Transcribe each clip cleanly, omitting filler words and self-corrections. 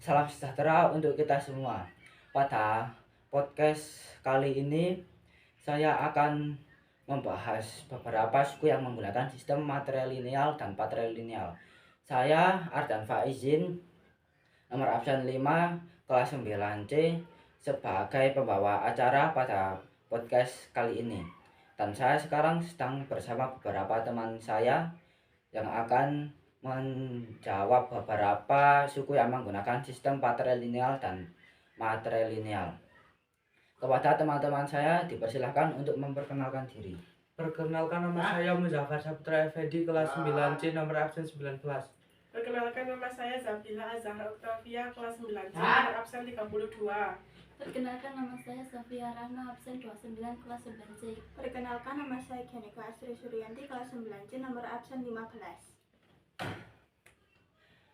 Salam sejahtera untuk kita semua. Pada podcast kali ini saya akan membahas beberapa suku yang menggunakan sistem matrilineal dan patrilineal. Saya Ardan Faizin, nomor absen 5, kelas 9C, sebagai pembawa acara pada podcast kali ini. Dan saya sekarang sedang bersama beberapa teman saya yang akan menjawab beberapa suku yang menggunakan sistem patrilineal dan matrilineal. Kepada teman-teman saya dipersilahkan untuk memperkenalkan diri. Perkenalkan, nama saya Muzaffar Saputra Effendi, kelas 9C, nomor absen 19. Perkenalkan, nama saya Zabila Azhar Octavia, kelas 9C, nomor absen 32. Perkenalkan, nama saya Sofia Rahma, absen 29, kelas 9C. Perkenalkan, nama saya Gianika Astri Suryanti, kelas 9C, nomor absen 15.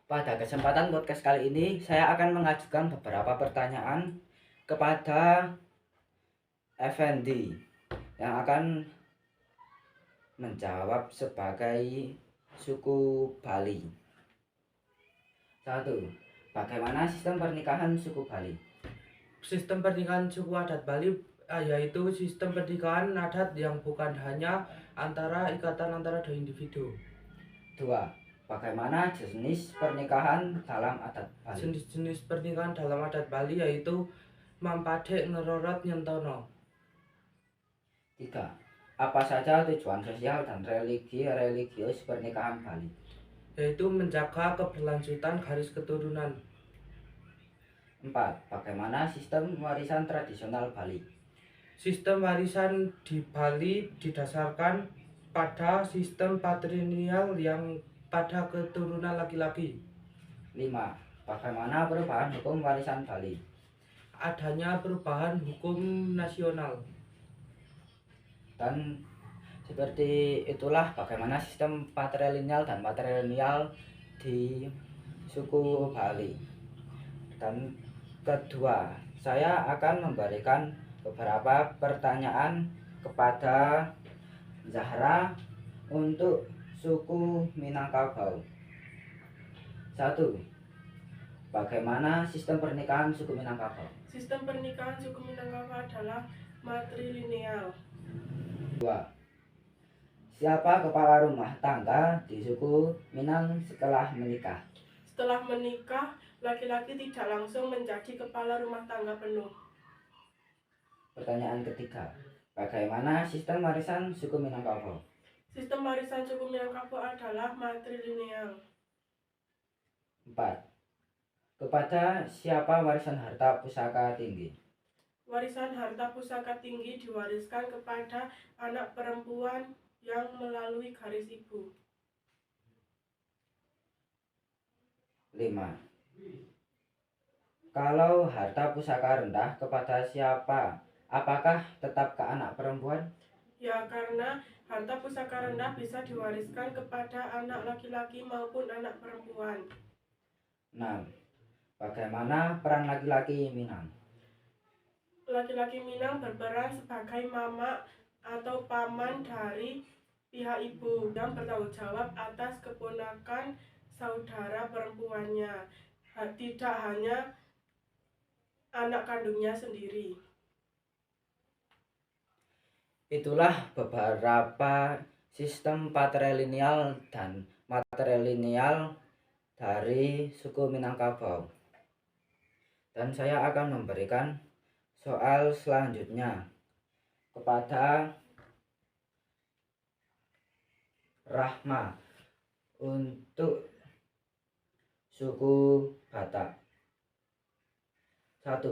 Pada kesempatan podcast kali ini, saya akan mengajukan beberapa pertanyaan kepada Effendi yang akan menjawab sebagai suku Bali. 1. Bagaimana sistem pernikahan suku Bali? Sistem pernikahan suku adat Bali yaitu sistem pernikahan adat yang bukan hanya ikatan antara dua individu. 2. Bagaimana jenis pernikahan dalam adat Bali? Jenis-jenis pernikahan dalam adat Bali yaitu Mampadek, Ngerorot, Nyentono. 3. Apa saja tujuan sosial dan religius pernikahan Bali? Yaitu menjaga keberlanjutan garis keturunan. 4. Bagaimana sistem warisan tradisional Bali? Sistem warisan di Bali didasarkan pada sistem patrilineal yang pada keturunan laki-laki. 5. Bagaimana perubahan hukum warisan Bali? Adanya perubahan hukum nasional. Dan seperti itulah bagaimana sistem patrilineal dan matrilineal di suku Bali. Dan kedua, saya akan memberikan beberapa pertanyaan kepada Zahra untuk suku Minangkabau. 1. Bagaimana sistem pernikahan suku Minangkabau? Sistem pernikahan suku Minangkabau adalah matrilineal. 2. Siapa kepala rumah tangga di suku Minang setelah menikah? Setelah menikah, laki-laki tidak langsung menjadi kepala rumah tangga penuh. Pertanyaan ketiga, bagaimana sistem warisan suku Minangkabau? Sistem warisan suku Minangkabau adalah matrilineal. 4. Kepada siapa warisan harta pusaka tinggi? Warisan harta pusaka tinggi diwariskan kepada anak perempuan yang melalui garis ibu. 5. Kalau harta pusaka rendah kepada siapa? Apakah tetap ke anak perempuan? Ya, karena harta pusaka rendah bisa diwariskan kepada anak laki-laki maupun anak perempuan. 6. Bagaimana peran laki-laki Minang? Laki-laki Minang berperan sebagai mama atau paman dari pihak ibu yang bertanggung jawab atas keponakan saudara perempuannya, tidak hanya anak kandungnya sendiri. Itulah beberapa sistem patrilineal dan matrilineal dari suku Minangkabau. Dan saya akan memberikan soal selanjutnya kepada Rahma untuk suku Batak. 1.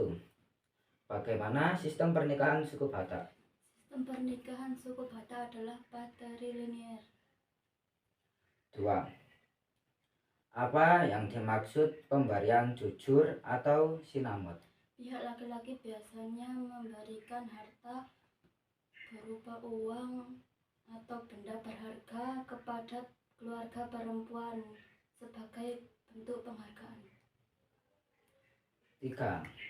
Bagaimana sistem pernikahan suku Batak? Sistem pernikahan suku Batak adalah patrilineal. 2. Apa yang dimaksud pemberian jujur atau sinamot? Pihak laki-laki biasanya memberikan harta berupa uang atau benda berharga kepada keluarga perempuan sebagai bentuk penghargaan. 3.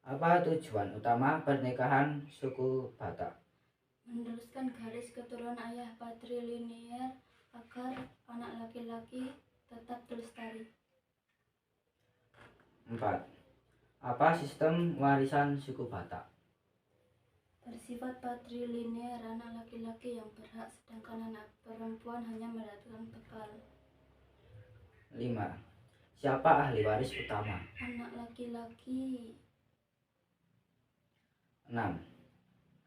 Apa tujuan utama pernikahan suku Batak? Meneruskan garis keturunan ayah patrilineal agar anak laki-laki tetap terlestari. 4. Apa sistem warisan suku Batak? Bersifat patrilinear, anak laki-laki yang berhak sedangkan anak perempuan hanya mendapatkan bekal. 5. Siapa ahli waris utama? Anak laki-laki. 6.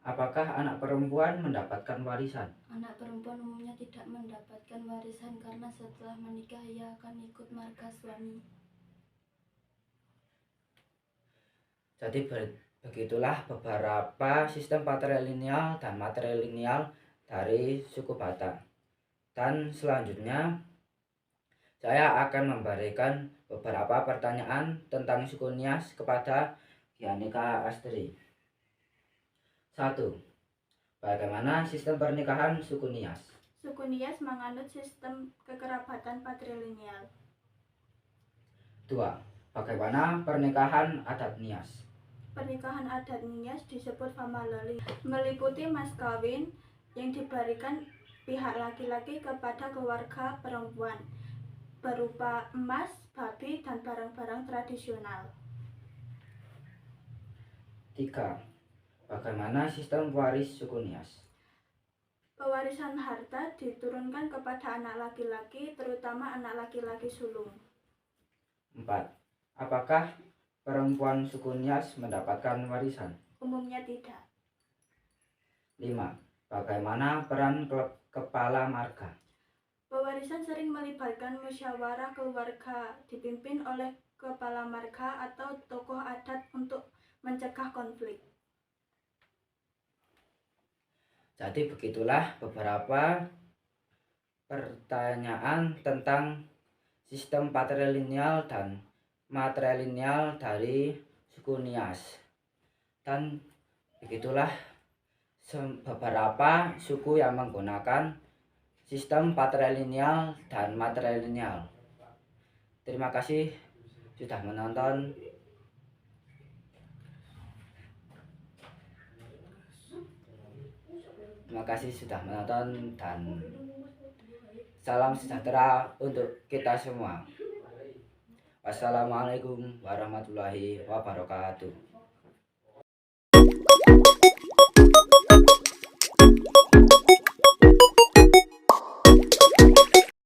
Apakah anak perempuan mendapatkan warisan? Anak perempuan umumnya tidak mendapatkan warisan karena setelah menikah ia akan ikut marga suami. Jadi begitulah beberapa sistem patrilineal dan matrilineal dari suku Batak. Dan selanjutnya saya akan memberikan beberapa pertanyaan tentang suku Nias kepada Gianika Astri. 1. Bagaimana sistem pernikahan suku Nias? Suku Nias menganut sistem kekerabatan patrilineal. 2. Bagaimana pernikahan adat Nias? Pernikahan adat Nias disebut famalali, meliputi mas kawin yang diberikan pihak laki-laki kepada keluarga perempuan berupa emas, babi, dan barang-barang tradisional. 3. Bagaimana sistem waris suku Nias? Pewarisan harta diturunkan kepada anak laki-laki, terutama anak laki-laki sulung. 4. Apakah perempuan suku Nias mendapatkan warisan? Umumnya tidak. 5. Bagaimana peran kepala marga? Pewarisan sering melibatkan musyawarah keluarga dipimpin oleh kepala marga atau tokoh adat untuk mencegah konflik. Jadi begitulah beberapa pertanyaan tentang sistem patrilineal dan matrilineal dari suku Nias. Dan begitulah beberapa suku yang menggunakan sistem patrilineal dan matrilineal. Terima kasih sudah menonton. Terima kasih sudah menonton dan salam sejahtera untuk kita semua. Wassalamualaikum warahmatullahi wabarakatuh.